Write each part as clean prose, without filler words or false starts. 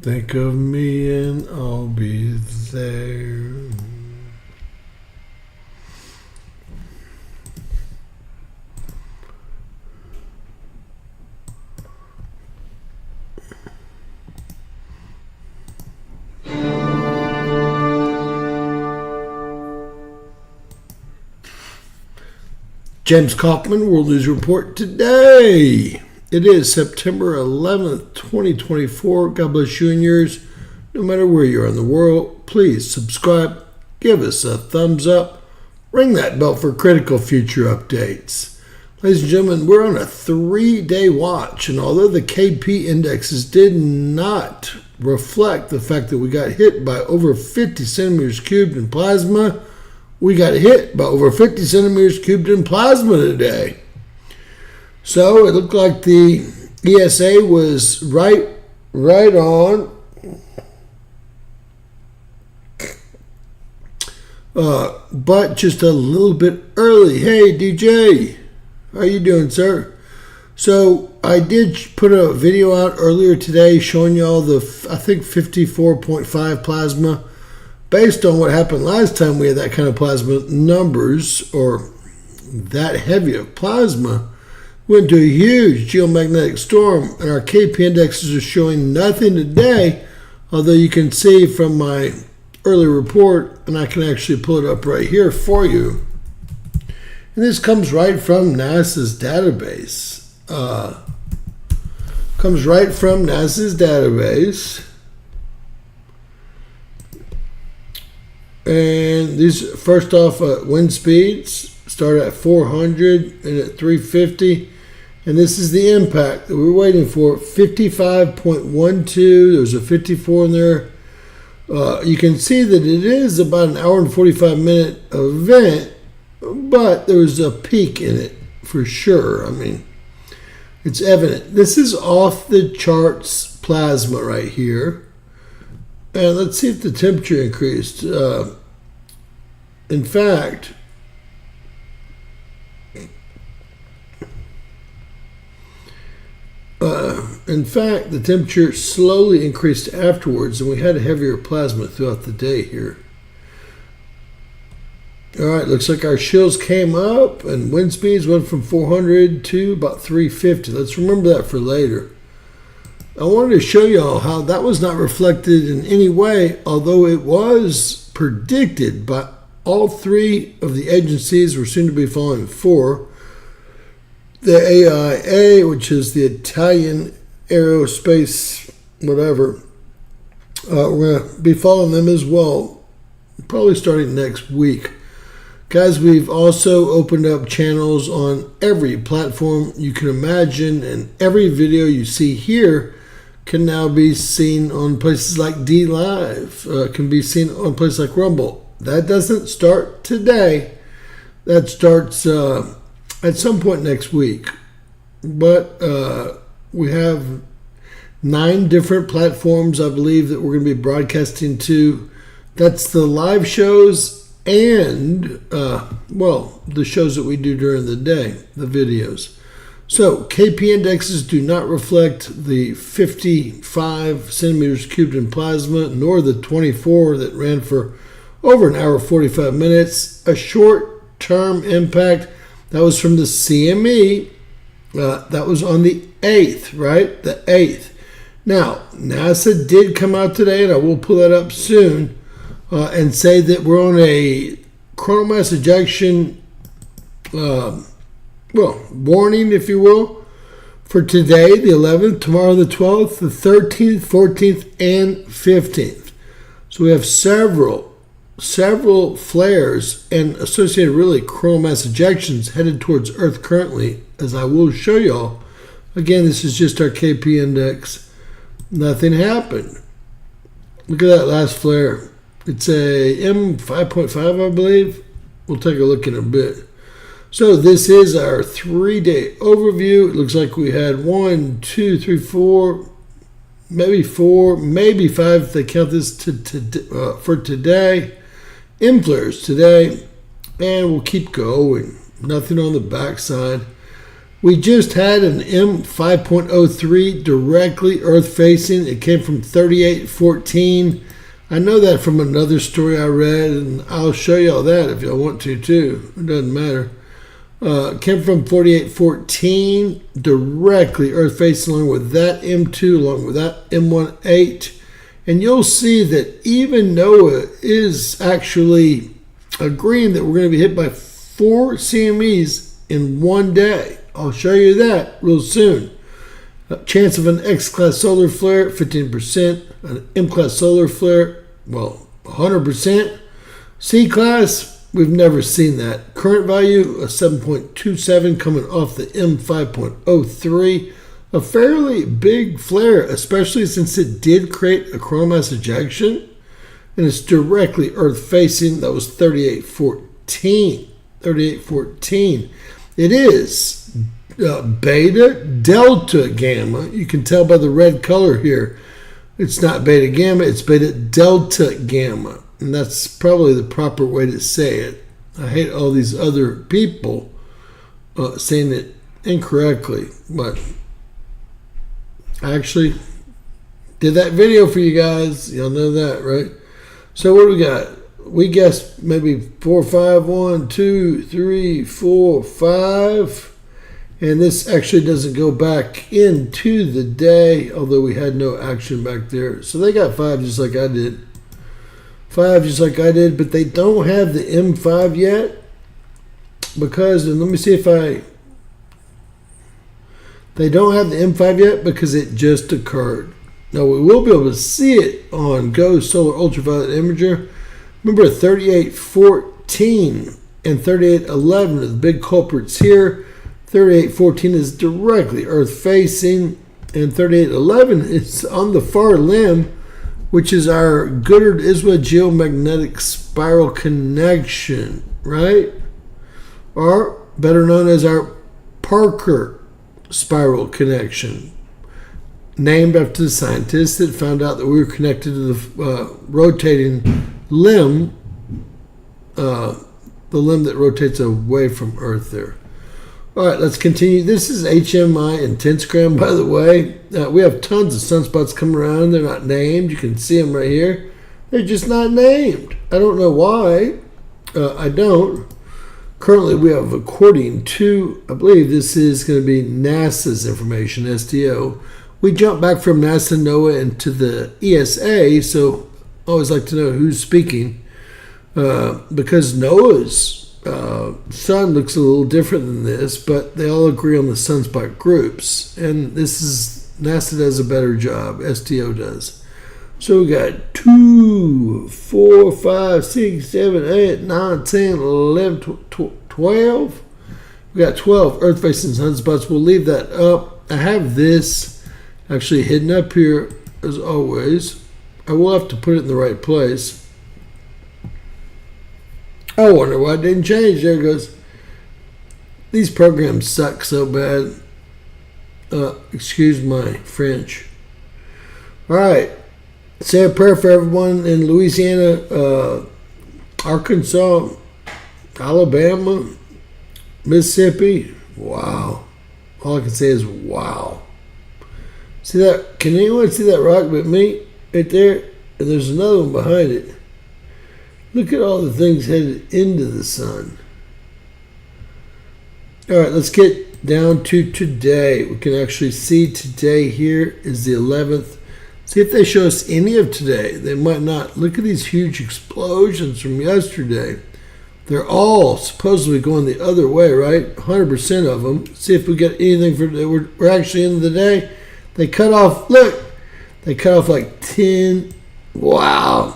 Think of me and I'll be there. James Kaufman, World News Report today. It is September 11th, 2024. God bless you and yours. No matter where you are in the world, please subscribe, give us a thumbs up, ring that bell for critical future updates. Ladies and gentlemen, we're on a 3-day watch, and although the KP indexes did not reflect the fact that we got hit by over 50 centimeters cubed in plasma, we got hit by over 50 centimeters cubed in plasma today. So it looked like the ESA was right on. But just a little bit early. Hey, DJ, how you doing, sir? So I did put a video out earlier today showing y'all the, I think, 54.5 plasma. Based on what happened last time we had that kind of plasma numbers, or that heavy of plasma, went to a huge geomagnetic storm, and our KP indexes are showing nothing today, although you can see from my early report, and I can actually pull it up right here for you. And this comes right from NASA's database. And these, first off, wind speeds start at 400 and at 350. And this is the impact that we're waiting for, 55.12. There's a 54 in there. You can see that it is about an hour and 45 minute event, but there was a peak in it for sure. I mean, it's evident. This is off the charts plasma right here. And let's see if the temperature increased. In fact, the temperature slowly increased afterwards, and we had a heavier plasma throughout the day here. All right, looks like our chills came up, and wind speeds went from 400 to about 350. Let's remember that for later. I wanted to show y'all how that was not reflected in any way, although it was predicted by all three of the agencies we're soon to be following for. The AIA, which is the Italian Aerospace, whatever, we're going to be following them as well, probably starting next week. Guys, we've also opened up channels on every platform you can imagine, and every video you see here can now be seen on places like DLive, can be seen on places like Rumble. That doesn't start today. That starts at some point next week. But we have 9 different platforms, I believe, that we're going to be broadcasting to. That's the live shows and, the shows that we do during the day, the videos. So KP indexes do not reflect the 55 centimeters cubed in plasma, nor the 24 that ran for over an hour 45 minutes. A short-term impact that was from the CME. That was on the 8th, right? The 8th. Now, NASA did come out today, and I will pull that up soon, and say that we're on a coronal mass ejection warning, if you will, for today, the 11th, tomorrow, the 12th, the 13th, 14th, and 15th. So we have several flares and associated really coronal mass ejections headed towards Earth currently, as I will show y'all. Again, this is just our KP index. Nothing happened. Look at that last flare. It's a M5.5, I believe. We'll take a look in a bit. So this is our 3-day overview. It looks like we had 1, 2, 3, 4, maybe 4, maybe 5 if they count this for today. M flares today, and we'll keep going. Nothing on the backside. We just had an M5.03 directly earth-facing. It came from 3814. I know that from another story I read, and I'll show y'all that if y'all want to too. It doesn't matter. Came from 4814, directly earth-facing, along with that M2, along with that M18. And you'll see that even NOAA is actually agreeing that we're going to be hit by 4 CMEs in one day. I'll show you that real soon. Chance of an X-class solar flare, 15%. An M-class solar flare, well, 100%. C-class, we've never seen that. Current value, a 7.27 coming off the M5.03. A fairly big flare, especially since it did create a coronal mass ejection. And it's directly Earth-facing. That was 3814. 3814. It is beta, delta, gamma. You can tell by the red color here. It's not beta gamma, it's beta delta gamma. And that's probably the proper way to say it. I hate all these other people saying it incorrectly. But I actually did that video for you guys. Y'all know that, right? So what do we got? We guessed maybe 4, 5, 1, 2, 3, 4, 5. And this actually doesn't go back into the day, although we had no action back there. So they got 5 just like I did. 5 just like I did, but they don't have the M5 yet. Because, and let me see if they don't have the M5 yet because it just occurred. Now we will be able to see it on GO Solar Ultraviolet Imager. Remember 3814 and 3811 are the big culprits here. 3814 is directly Earth-facing, and 3811 is on the far limb, which is our Goddard-Iswa geomagnetic spiral connection, right? Or better known as our Parker spiral connection, named after the scientists that found out that we were connected to the rotating limb, the limb that rotates away from Earth there. All right, let's continue. This is HMI Intensgram, by the way. We have tons of sunspots coming around. They're not named. You can see them right here. They're just not named. I don't know why. I don't. Currently, we have, according to, I believe this is going to be NASA's information, SDO. We jumped back from NASA, NOAA, into the ESA, so I always like to know who's speaking. Because NOAA's sun looks a little different than this, but they all agree on the sunspot groups. And this is, NASA does a better job, SDO does. So we got 2, 4, 5, 6, 7, 8, 9, 10, 11, 12. We got 12 Earth-facing sunspots. We'll leave that up. I have this actually hidden up here as always. I will have to put it in the right place. I wonder why it didn't change. There it goes. These programs suck so bad. Excuse my French. All right. Say a prayer for everyone in Louisiana, Arkansas, Alabama, Mississippi. Wow. All I can say is wow. See that? Can anyone see that rock but me? Right there? And there's another one behind it. Look at all the things headed into the sun. All right, let's get down to today. We can actually see today here is the 11th. See if they show us any of today. They might not. Look at these huge explosions from yesterday. They're all supposedly going the other way, right? 100% of them. See if we get anything for today. We're actually into the day. They cut off, look, they cut off like 10. Wow.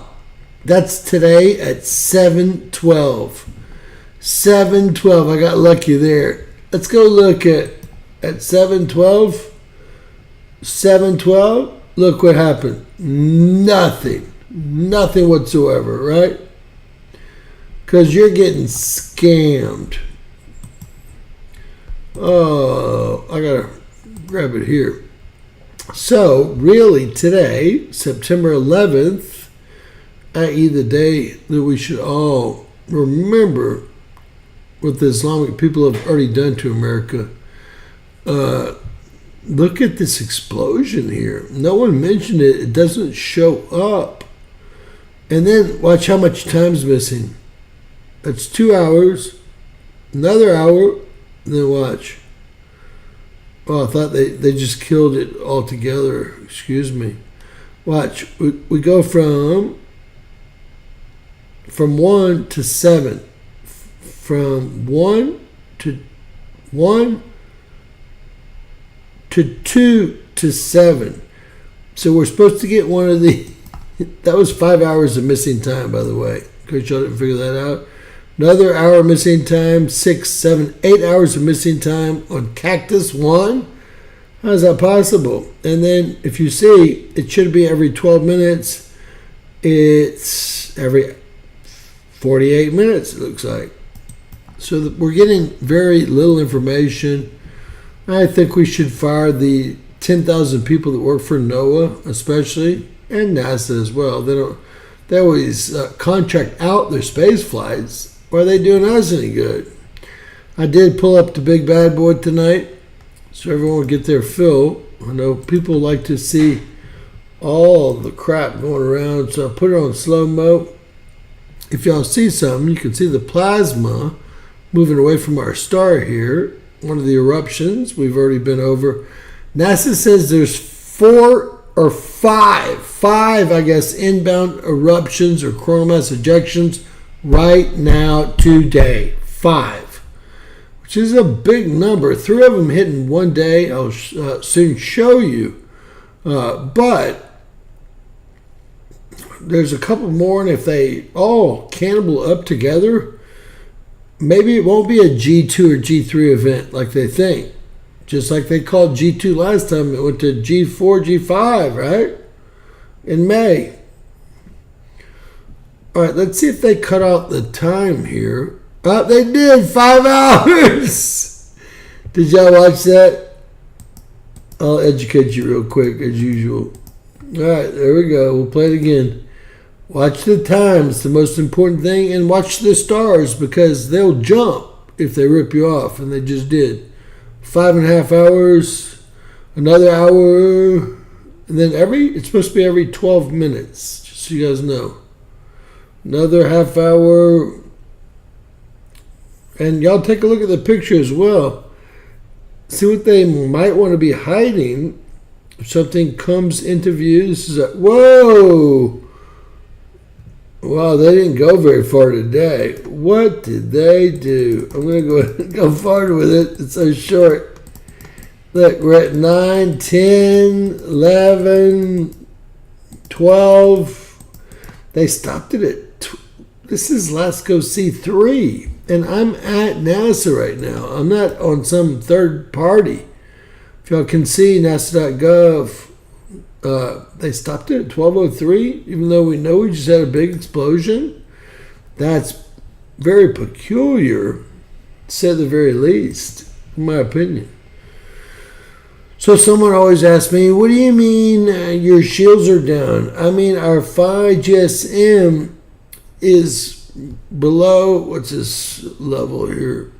That's today at 7:12. 7:12. I got lucky there. Let's go look at 7:12. 7:12. Look what happened. Nothing. Nothing whatsoever, right? Because you're getting scammed. Oh, I got to grab it here. So, really, today, September 11th, i.e. the day that we should all remember what the Islamic people have already done to America. Look at this explosion here. No one mentioned it. It doesn't show up. And then watch how much time's missing. That's 2 hours. Another hour. And then watch. Oh, I thought they just killed it altogether. Excuse me. Watch. We go from 1 to 7. From 1 to 2 to 7. So we're supposed to get one of the... That was 5 hours of missing time, by the way. In case y'all didn't figure that out. Another hour missing time. 6, 7, 8 hours of missing time on Cactus 1. How is that possible? And then if you see, it should be every 12 minutes. It's every 48 minutes, it looks like. So we're getting very little information. I think we should fire the 10,000 people that work for NOAA, especially, and NASA as well. They always contract out their space flights. Why are they doing us any good? I did pull up the big bad boy tonight, so everyone will get their fill. I know people like to see all the crap going around, so I put it on slow-mo. If y'all see something, you can see the plasma moving away from our star here. One of the eruptions we've already been over. NASA says there's 4 or 5, I guess, inbound eruptions or coronal mass ejections right now today. 5, which is a big number. 3 of them hitting one day. I'll soon show you. But there's a couple more, and if they all cannibal up together, maybe it won't be a G2 or G3 event like they think. Just like they called G2 last time, it went to G4, G5, right? In May. All right, let's see if they cut out the time here. Oh, they did, 5 hours. Did y'all watch that? I'll educate you real quick, as usual. All right, there we go. We'll play it again. Watch the time. It's the most important thing. And watch the stars, because they'll jump if they rip you off. And they just did. 5.5 hours. Another hour. And then it's supposed to be every 12 minutes. Just so you guys know. Another half hour. And y'all take a look at the picture as well. See what they might want to be hiding. If something comes into view. This is whoa! Wow, they didn't go very far today. What did they do? I'm going to go ahead and go farther with it. It's so short. Look, we're at 9, 10, 11, 12. They stopped it at... This is LASCO C3. And I'm at NASA right now. I'm not on some third party. If y'all can see, NASA.gov... they stopped it at 12:03, even though we know we just had a big explosion. That's very peculiar, to say the very least, in my opinion. So someone always asks me, what do you mean your shields are down? I mean, our Phi GSM is below, what's this level here?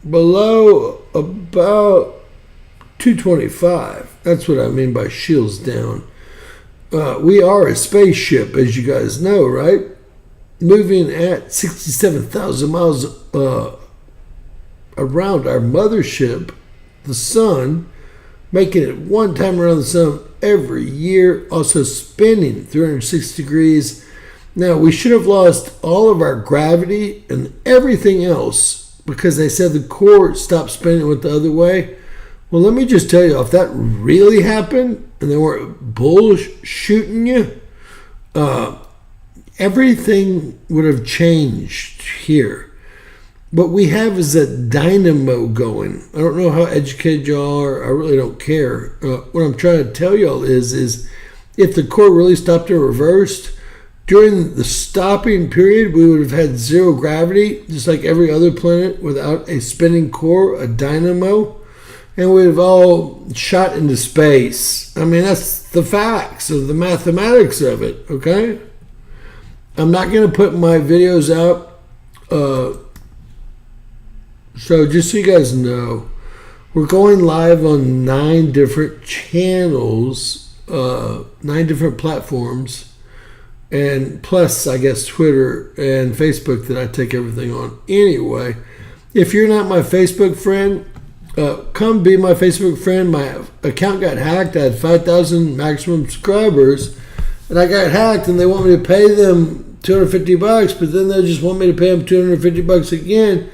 Below about 225. That's what I mean by shields down. We are a spaceship, as you guys know, right? Moving at 67,000 miles around our mothership, the sun, making it one time around the sun every year, also spinning 360 degrees. Now, we should have lost all of our gravity and everything else because they said the core stopped spinning, went the other way. Well, let me just tell you, if that really happened and they weren't bullshooting you, everything would have changed here. What we have is a dynamo going. I don't know how educated y'all are. I really don't care. What I'm trying to tell y'all is if the core really stopped and reversed, during the stopping period, we would have had zero gravity, just like every other planet without a spinning core, a dynamo. And we'd have all shot into space. I mean, that's the facts of the mathematics of it, okay? I'm not going to put my videos out. So just so you guys know, We're going live on 9 different channels, 9 different platforms, and plus, I guess, Twitter and Facebook that I take everything on. Anyway, if you're not my Facebook friend, come be my Facebook friend. My account got hacked. I had 5,000 maximum subscribers, and I got hacked, and they want me to pay them $250, but then they just want me to pay them $250 again.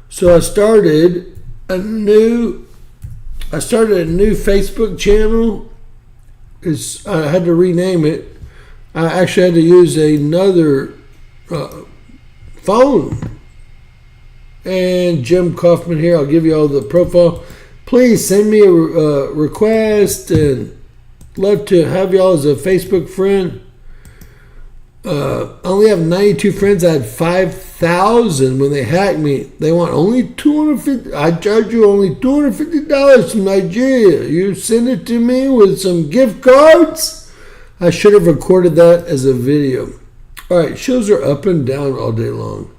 So I started a new Facebook channel. I had to rename it. I actually had to use another phone. And Jim Kaufman here. I'll give you all the profile. Please send me a request, and love to have y'all as a Facebook friend. I only have 92 friends. I had 5,000 when they hacked me. They want only $250. I charge you only $250 from Nigeria. You send it to me with some gift cards. I should have recorded that as a video. All right, shows are up and down all day long.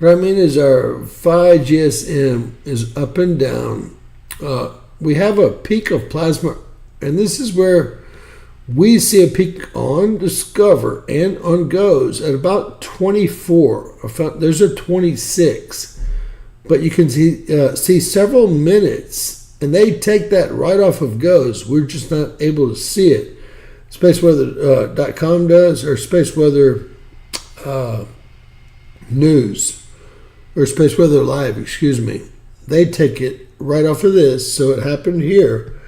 What I mean is our Phi GSM is up and down. We have a peak of plasma, and this is where we see a peak on Discover and on GOES at about 24. There's a 26, but you can see several minutes, and they take that right off of GOES. We're just not able to see it. Spaceweather.com does, or Spaceweather News, or Spaceweather Live, excuse me. They take it right off of this, so it happened here.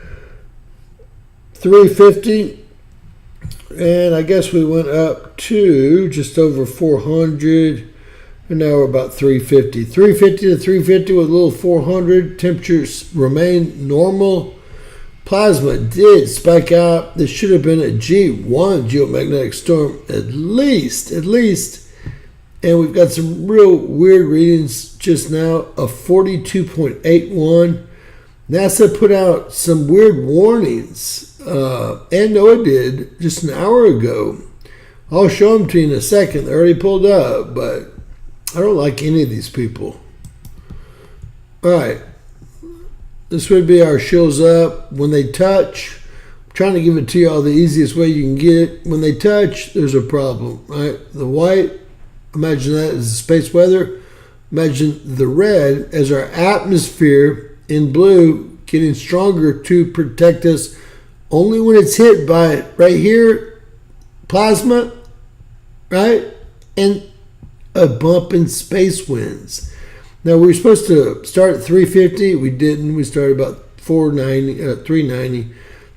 350. And I guess we went up to just over 400, and now we're about 350. 350 to 350 with a little 400. Temperatures remain normal. Plasma did spike out. This should have been a G1 geomagnetic storm at least. And we've got some real weird readings just now of 42.81. NASA put out some weird warnings. And NOAA did just an hour ago. I'll show them to you in a second. They're already pulled up, but I don't like any of these people. All right. This would be our shields up. When they touch, I'm trying to give it to you all the easiest way you can get it. When they touch, there's a problem, right? The white, imagine that as space weather. Imagine the red as our atmosphere, in blue, getting stronger to protect us. Only when it's hit by, right here, plasma, right? And a bump in space winds. Now, we were supposed to start at 350. We didn't. We started about 390.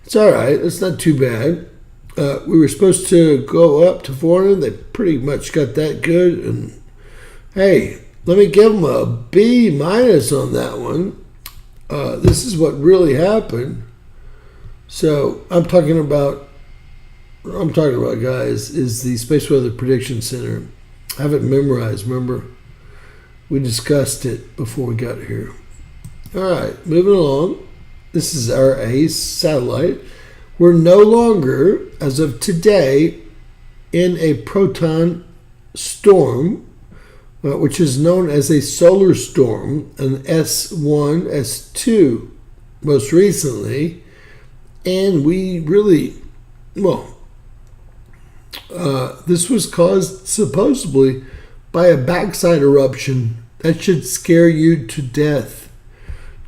It's all right. It's not too bad. We were supposed to go up to 400. They pretty much got that good. And, hey, let me give them a B- on that one. This is what really happened. So I'm talking about, guys, is the Space Weather Prediction Center. I have it memorized, remember? We discussed it before we got here. All right, moving along. This is our ACE satellite. We're no longer, as of today, in a proton storm, which is known as a solar storm, an S1, S2, most recently. And we really, this was caused supposedly by a backside eruption. That should scare you to death.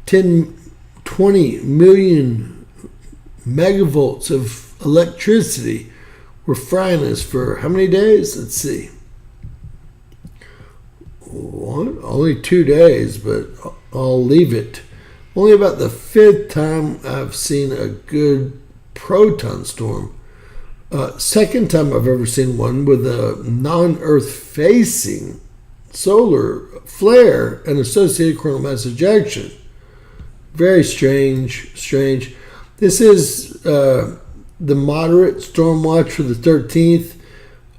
20 million megavolts of electricity were frying us for how many days? Let's see. Only 2 days, but I'll leave it. Only about the 5th time I've seen a good proton storm. Second time I've ever seen one with a non-Earth facing solar flare and associated coronal mass ejection. Very strange. This is the moderate storm watch for the 13th.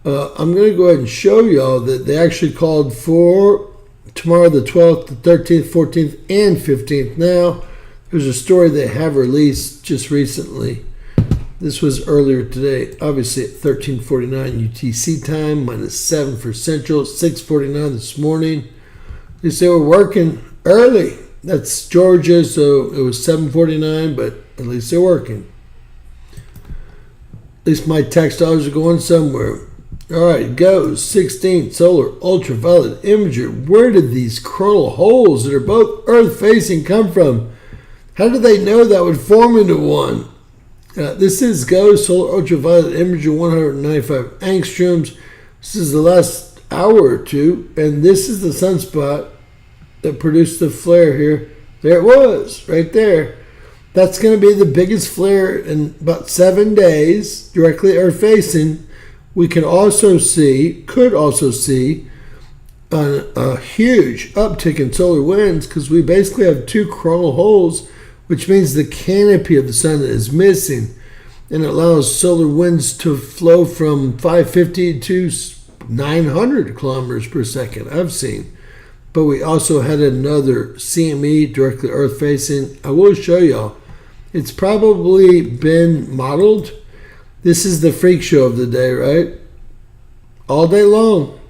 I'm going to go ahead and show y'all that they actually called for tomorrow the 12th, the 13th, 14th, and 15th. Now, there's a story they have released just recently. This was earlier today, obviously at 13:49 UTC time, -7 for Central, 6:49 this morning. They say we're working early. That's Georgia, so it was 7:49, but at least they're working. At least my tax dollars are going somewhere. All right, go 16 solar ultraviolet imager. Where did these coronal holes that are both Earth-facing come from? How did they know that would form into one? This is GO solar ultraviolet imager, 195 angstroms. This is the last hour or two, and this is the sunspot that produced the flare here. There it was, right there. That's going to be the biggest flare in about 7 days, directly Earth-facing. We could also see a huge uptick in solar winds because we basically have two coronal holes, which means the canopy of the sun is missing, and it allows solar winds to flow from 550 to 900 kilometers per second, I've seen. But we also had another CME directly Earth-facing. I will show y'all. It's probably been modeled. This is the freak show of the day, right? All day long.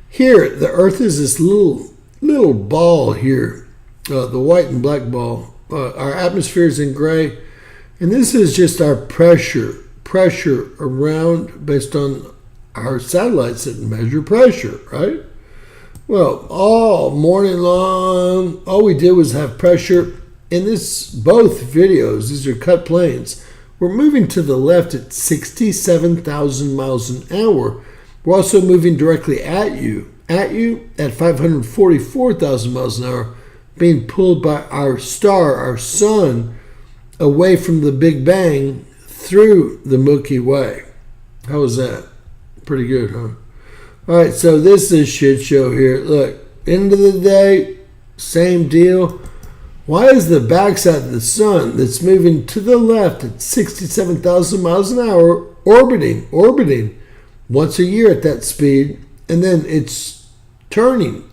Here, the Earth is this little ball here, the white and black ball. Our atmosphere is in gray, and this is just our pressure around based on our satellites that measure pressure, right? Well, all morning long, all we did was have pressure. In both videos, these are cut planes. We're moving to the left at 67,000 miles an hour. We're also moving directly at you at 544,000 miles an hour, being pulled by our star, our sun, away from the Big Bang through the Milky Way. How was that? Pretty good, huh? All right, so this is a shit show here. Look, end of the day, same deal. Why is the backside of the sun that's moving to the left at 67,000 miles an hour orbiting once a year at that speed, and then it's turning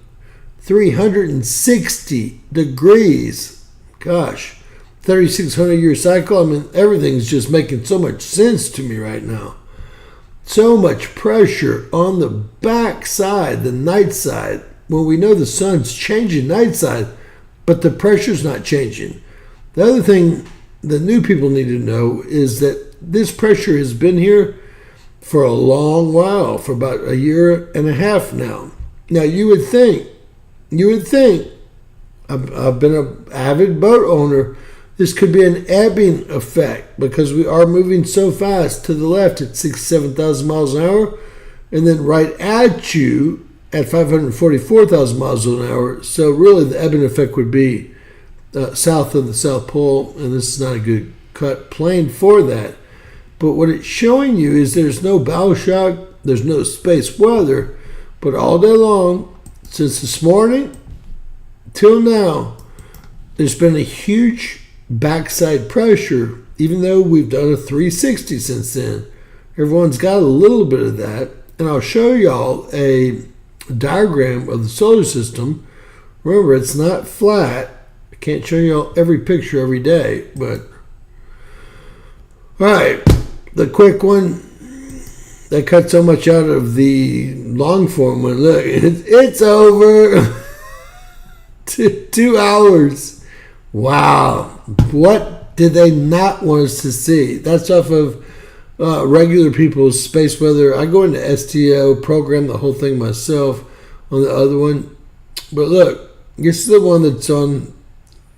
360 degrees? Gosh, 3,600 year cycle. I mean, everything's just making so much sense to me right now. So much pressure on the backside, the night side, when we know the sun's changing night side, but the pressure's not changing. The other thing that new people need to know is that this pressure has been here for a long while, for about a year and a half now. Now, you would think, I've been an avid boat owner, this could be an ebbing effect because we are moving so fast to the left at 67,000 miles an hour and then right at you at 544,000 miles an hour. So really the ebbing effect would be south of the South Pole, and this is not a good cut plane for that. But what it's showing you is there's no bow shock, there's no space weather, but all day long, since this morning till now, there's been a huge backside pressure, even though we've done a 360 since then. Everyone's got a little bit of that, and I'll show y'all a diagram of the solar system. Remember, it's not flat. I can't show y'all every picture every day, but all right, the quick one that cut so much out of the long form one. Look, it's over. 2 hours. Wow. What did they not want us to see? That's off of regular people's space weather. I go into STO, program the whole thing myself on the other one. But look, this is the one that's on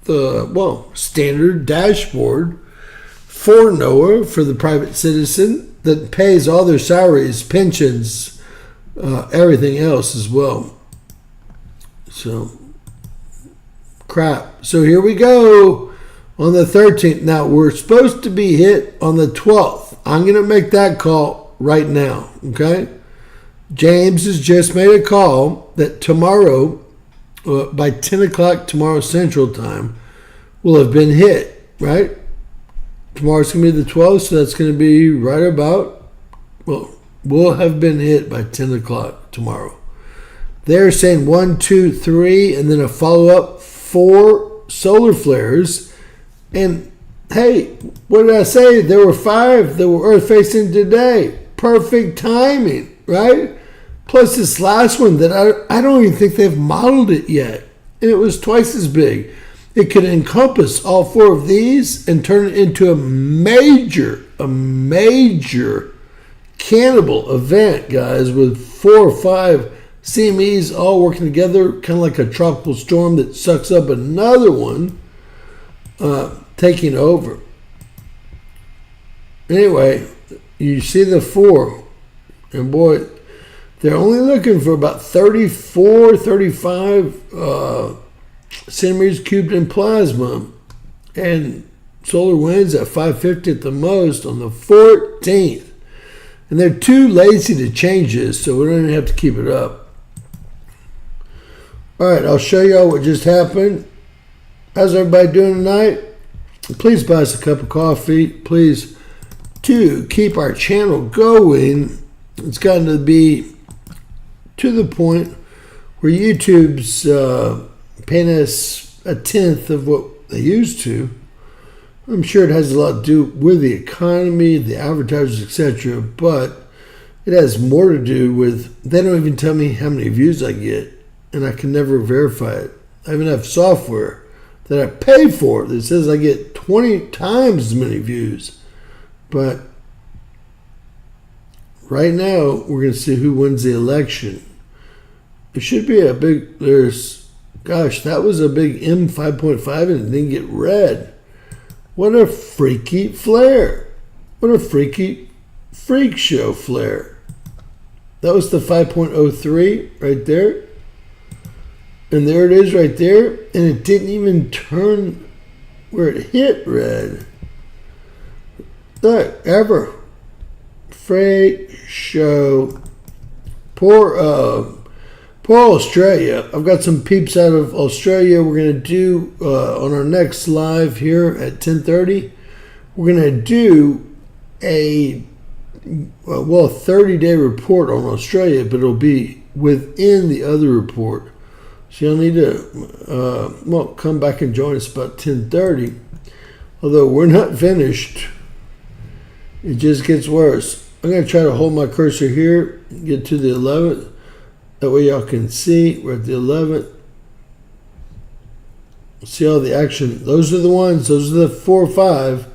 the, standard dashboard for NOAA, for the private citizen that pays all their salaries, pensions, everything else as well. So, crap. So here we go on the 13th. Now, we're supposed to be hit on the 12th. I'm going to make that call right now, okay? James has just made a call that tomorrow, by 10 o'clock tomorrow Central Time, will have been hit, right? Tomorrow's going to be the 12th, so that's going to be right about, we'll have been hit by 10 o'clock tomorrow. They're saying 1, 2, 3, and then a follow-up 4 solar flares. And hey, what did I say? There were 5 that were Earth-facing today. Perfect timing, right? Plus this last one that I don't even think they've modeled it yet. And it was twice as big. it could encompass all 4 of these and turn it into a major cannibal event, guys, with 4 or 5 CMEs all working together, kind of like a tropical storm that sucks up another one, taking over. Anyway, you see the 4, and boy, they're only looking for about 34, 35 centimeters cubed in plasma, and solar winds at 550 at the most on the 14th. And they're too lazy to change this, so we don't even have to keep it up. All right, I'll show y'all what just happened. How's everybody doing tonight? Please buy us a cup of coffee. Please, to keep our channel going. It's gotten to be to the point where YouTube's paying us 1/10 of what they used to. I'm sure it has a lot to do with the economy, the advertisers, etc. But it has more to do with, they don't even tell me how many views I get, and I can never verify it. I even have software that I pay for that says I get 20 times as many views. But right now, we're going to see who wins the election. It should be a big, gosh, that was a big M5.5 and it didn't get red. What a freaky flare. What a freaky freak show flare. That was the 5.03 right there. And there it is right there. And it didn't even turn where it hit red. Look, ever. Freak show. Poor Australia. I've got some peeps out of Australia. We're going to do, on our next live here at 10:30, we're going to do a 30-day report on Australia, but it'll be within the other report. So you'll need to, come back and join us about 10:30. Although we're not finished. It just gets worse. I'm going to try to hold my cursor here, get to the 11th. That way y'all can see we're at the 11th. See all the action. Those are the ones. Those are the 4 or 5.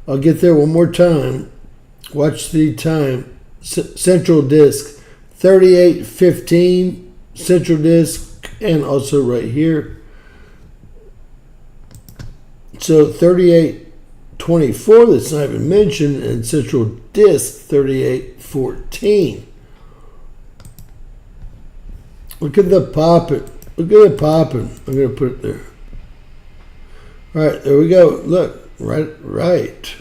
I'll get there one more time. Watch the time. Central disk 38:15. Central disk, and also right here. So 38:24. That's not even mentioned, and central disk 38:14. Look at the popping. Look at it popping. I'm going to put it there. All right, there we go. Look, right.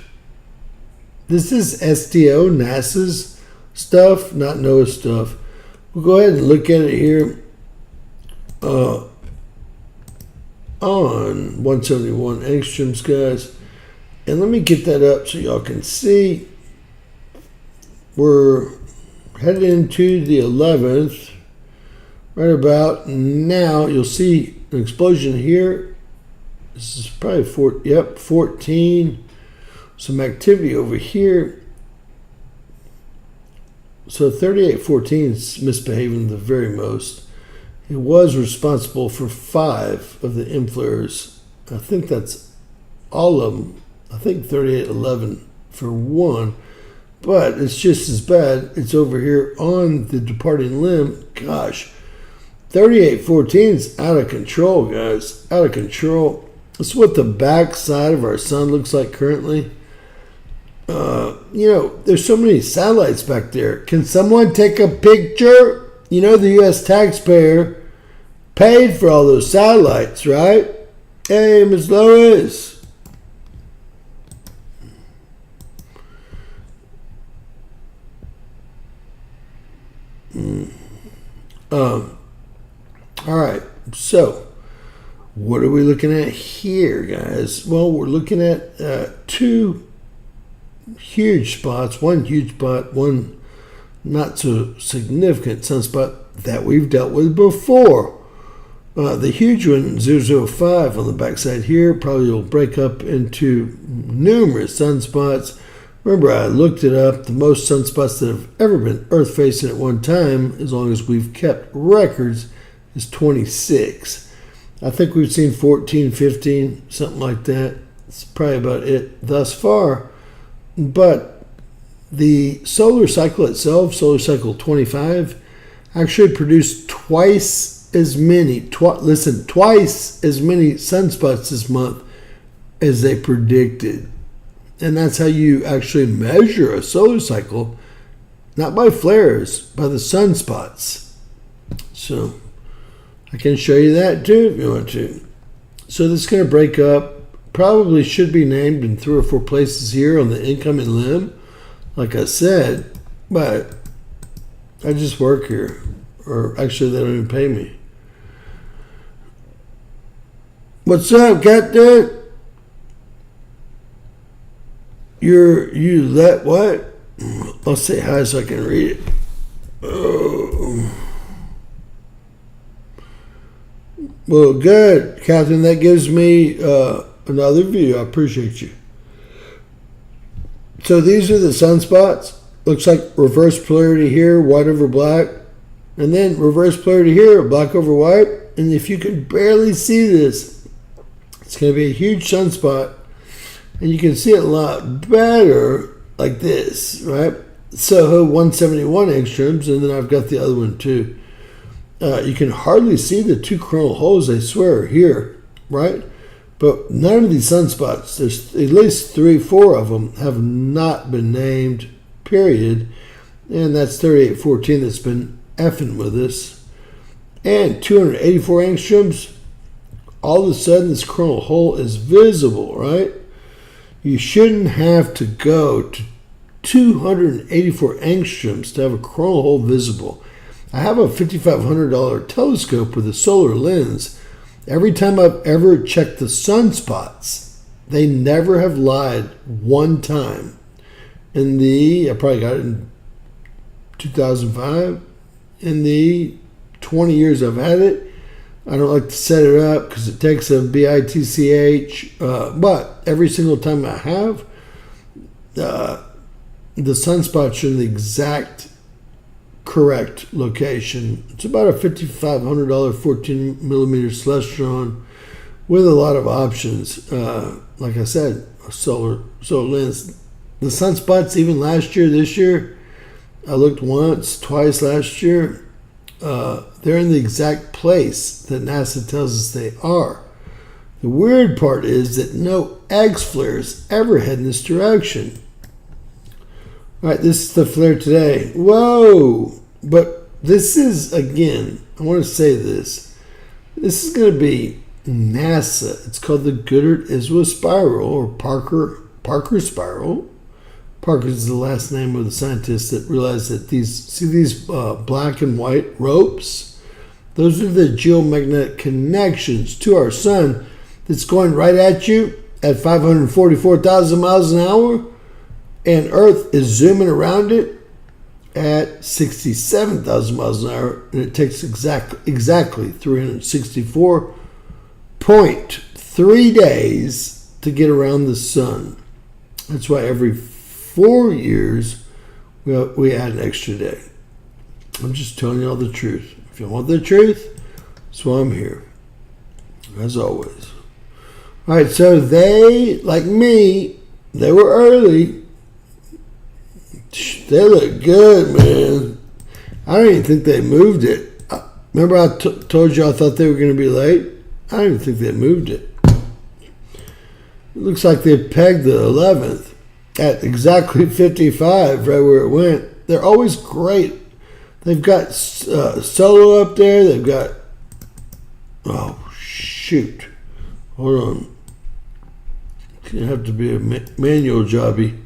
This is SDO, NASA's stuff, not NOAA's stuff. We'll go ahead and look at it here on 171 angstroms, guys. And let me get that up so y'all can see. We're headed into the 11th. Right about now, you'll see an explosion here. This is probably 14. Some activity over here. So 38:14 is misbehaving the very most. It was responsible for 5 of the M flares. I think that's all of them. I think 38:11 for 1. But it's just as bad. It's over here on the departing limb. Gosh. 38:14 is out of control, guys. Out of control. This is what the back side of our sun looks like currently. There's so many satellites back there. Can someone take a picture? The U.S. taxpayer paid for all those satellites, right? Hey, Ms. Lois. All right, so what are we looking at here, guys? Well, we're looking at 2 huge spots, one huge spot, one not so significant sunspot that we've dealt with before. The huge one, 005 on the backside here, probably will break up into numerous sunspots. Remember, I looked it up. The most sunspots that have ever been Earth-facing at one time, as long as we've kept records, is 26. I think we've seen 14, 15, something like that. It's probably about it thus far. But the solar cycle itself, solar cycle 25, actually produced twice as many sunspots this month as they predicted. And that's how you actually measure a solar cycle, not by flares, by the sunspots. So I can show you that too if you want to. So this is going to break up. Probably should be named in 3 or 4 places here on the incoming limb, like I said, but I just work here. Or actually, they don't even pay me. What's up, got that? You let what? I'll say hi so I can read it. Oh. Well, good, Catherine. That gives me another view. I appreciate you. So these are the sunspots. Looks like reverse polarity here, white over black. And then reverse polarity here, black over white. And if you can barely see this, it's going to be a huge sunspot. And you can see it a lot better like this, right? Soho 171 angstroms, and then I've got the other one too. You can hardly see the 2 coronal holes, I swear, here, right? But none of these sunspots, there's at least 3, 4 of them, have not been named, period. And that's 3814 that's been effing with us. And 284 angstroms, all of a sudden this coronal hole is visible, right? You shouldn't have to go to 284 angstroms to have a coronal hole visible. I have a $5,500 telescope with a solar lens. Every time I've ever checked the sunspots, they never have lied one time. I probably got it in 2005. In the 20 years I've had it, I don't like to set it up because it takes a BITCH, but every single time I have, the sunspots are in the exact correct location. It's about a $5,500 14 millimeter celestron with a lot of options. Like I said, a solar lens. The sunspots, even last year, this year, I looked once, twice last year. They're in the exact place that NASA tells us they are. The weird part is that no X flares ever head in this direction. All right, this is the flare today. Whoa! But this is, again, I want to say this. This is going to be NASA. It's called the Goddard-Iswa Spiral, or Parker Spiral. Parker is the last name of the scientist that realized that these black and white ropes, those are the geomagnetic connections to our sun that's going right at you at 544,000 miles an hour, and Earth is zooming around it at 67,000 miles an hour, and it takes exactly 364.3 days to get around the sun. That's why every 4 years we add an extra day. I'm just telling you all the truth. If you want the truth, that's why I'm here, as always. All right, so they, like me, they were early. They look good, man. I don't even think they moved it. Remember I told you I thought they were going to be late? I don't even think they moved it. It looks like they pegged the 11th at exactly 55, right where it went. They're always great. They've got Solo up there. They've got... Oh, shoot. Hold on. It's going to have to be a manual jobby.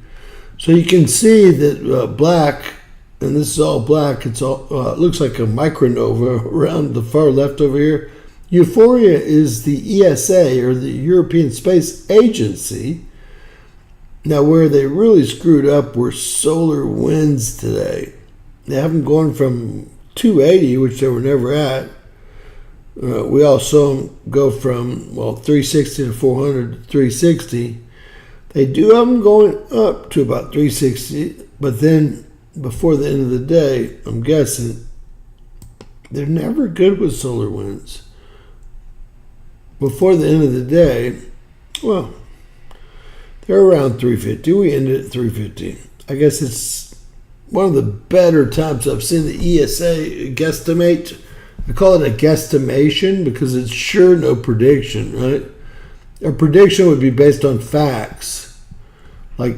So you can see that black, and this is all black, it's all it looks like a micronova around the far left over here. Euphoria is the ESA, or the European Space Agency. Now, where they really screwed up were solar winds today. They haven't gone from 280, which they were never at. We all saw them go from, 360 to 400 to 360. They do have them going up to about 360, but then before the end of the day, I'm guessing, they're never good with solar winds. before the end of the day, well, they're around 350. We ended at 350. I guess it's one of the better times I've seen the ESA guesstimate. I call it a guesstimation because it's sure no prediction, right? A prediction would be based on facts, like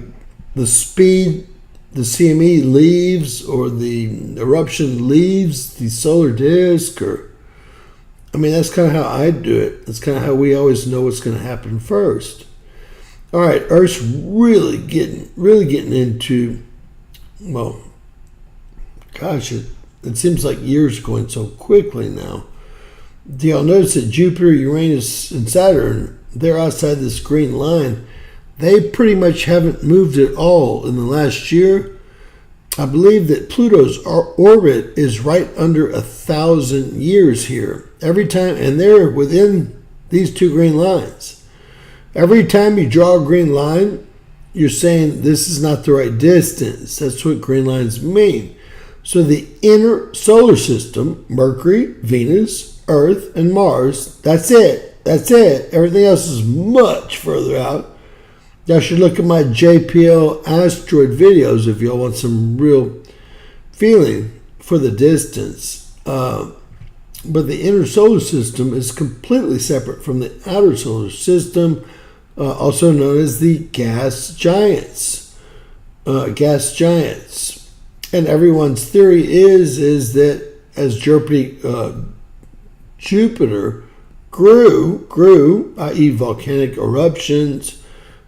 the speed the CME leaves or the eruption leaves the solar disk, or I mean, that's kind of how I do it. That's kind of how we always know what's going to happen first. All right, Earth's really getting into, well, gosh, it seems like years are going so quickly now. Do y'all notice that Jupiter, Uranus, and Saturn, they're outside this green line? They pretty much haven't moved at all in the last year. I believe that Pluto's orbit is right under 1,000 years here. Every time, and they're within these two green lines. Every time you draw a green line, you're saying this is not the right distance. That's what green lines mean. So the inner solar system, Mercury, Venus, Earth, and Mars, that's it. That's it. Everything else is much further out. Y'all should look at my JPL asteroid videos if y'all want some real feeling for the distance. But the inner solar system is completely separate from the outer solar system, also known as the gas giants. And everyone's theory is that as Jupiter grew, i.e. volcanic eruptions,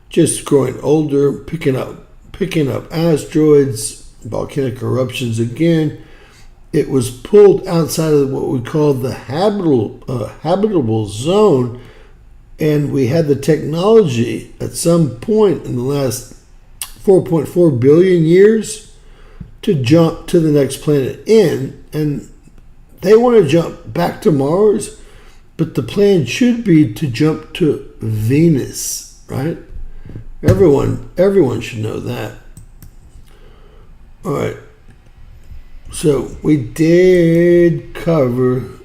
just growing older, picking up asteroids, volcanic eruptions again, it was pulled outside of what we call the habitable zone, and we had the technology at some point in the last 4.4 billion years to jump to the next planet in, and they want to jump back to Mars, but the plan should be to jump to Venus, right? Everyone should know that. All right. So we did cover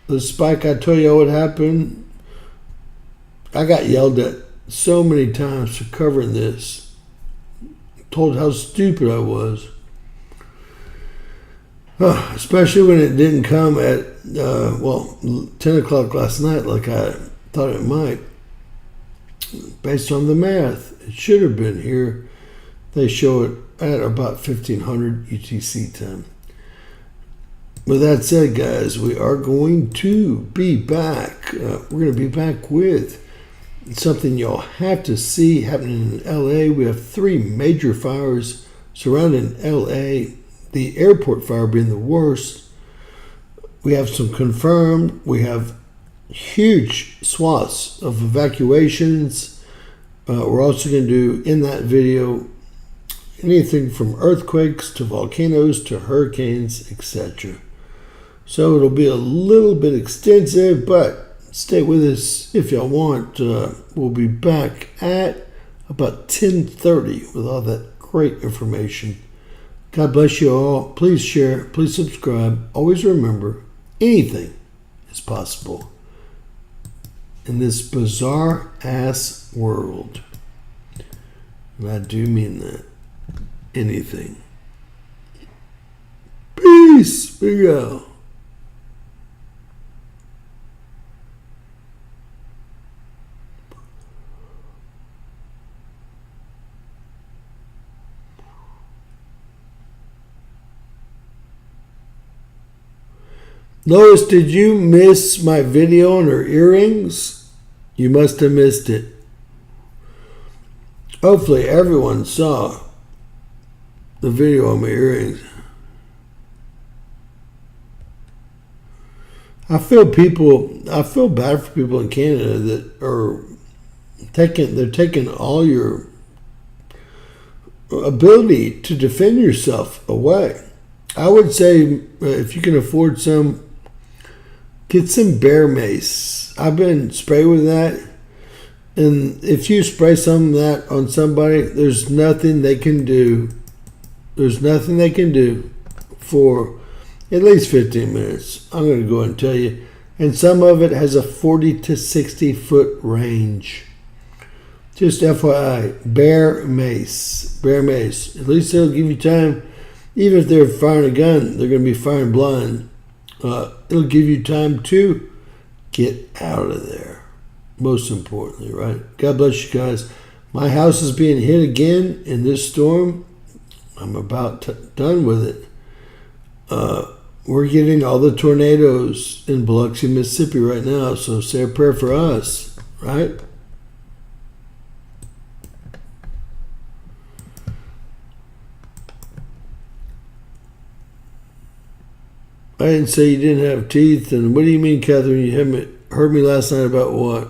the spike. I told you what happened. I got yelled at so many times for covering this. Told how stupid I was. Especially when it didn't come at 10 o'clock last night like I thought it might. Based on the math, it should have been here. They show it at about 1500 UTC time. With that said, guys, we are going to be back. We're going to be back with something you'll have to see happening in LA. We have 3 major fires surrounding LA, the airport fire being the worst. We have some confirmed. We have huge swaths of evacuations. We're also going to do in that video anything from earthquakes to volcanoes to hurricanes, etc. So it'll be a little bit extensive, but stay with us if y'all want. We'll be back at about 10:30 with all that great information. God bless you all. Please share. Please subscribe. Always remember, anything is possible in this bizarre ass world. And I do mean that. Anything. Peace. Big Al. Lois, did you miss my video on her earrings? You must have missed it. Hopefully everyone saw the video on my earrings. I feel bad for people in Canada that are taking all your ability to defend yourself away. I would say if you can afford some, get some bear mace. I've been sprayed with that. And if you spray some of that on somebody, there's nothing they can do. There's nothing they can do for at least 15 minutes. I'm going to go ahead and tell you. and some of it has a 40 to 60 foot range. Just FYI, bear mace. At least they'll give you time. Even if they're firing a gun, they're going to be firing blind. It'll give you time to get out of there. Most importantly, right? God bless you guys. My house is being hit again in this storm. I'm about done with it. We're getting all the tornadoes in Biloxi, Mississippi right now. So say a prayer for us, right? I didn't say you didn't have teeth. And what do you mean, Catherine? You heard me last night about what?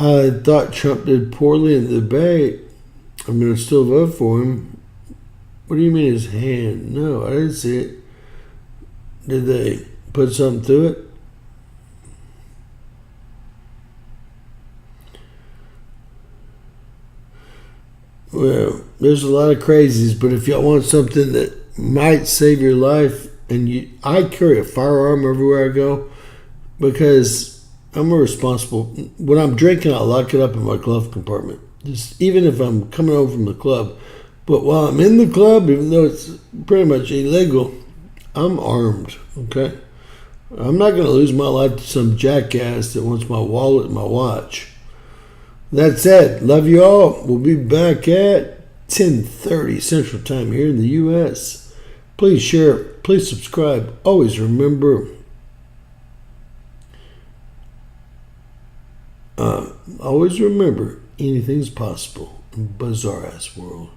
I thought Trump did poorly in the debate. I'm going to still vote for him. What do you mean his hand? No, I didn't see it. Did they put something to it? Well, there's a lot of crazies, but if y'all want something that might save your life, I carry a firearm everywhere I go because I'm a responsible. When I'm drinking, I'll lock it up in my glove compartment. Just even if I'm coming home from the club, but while I'm in the club, even though it's pretty much illegal, I'm armed. Okay, I'm not going to lose my life to some jackass that wants my wallet and my watch. That said, love you all. We'll be back at 10:30 Central Time here in the U.S. Please share, please subscribe. Always remember, anything's possible in bizarre ass world.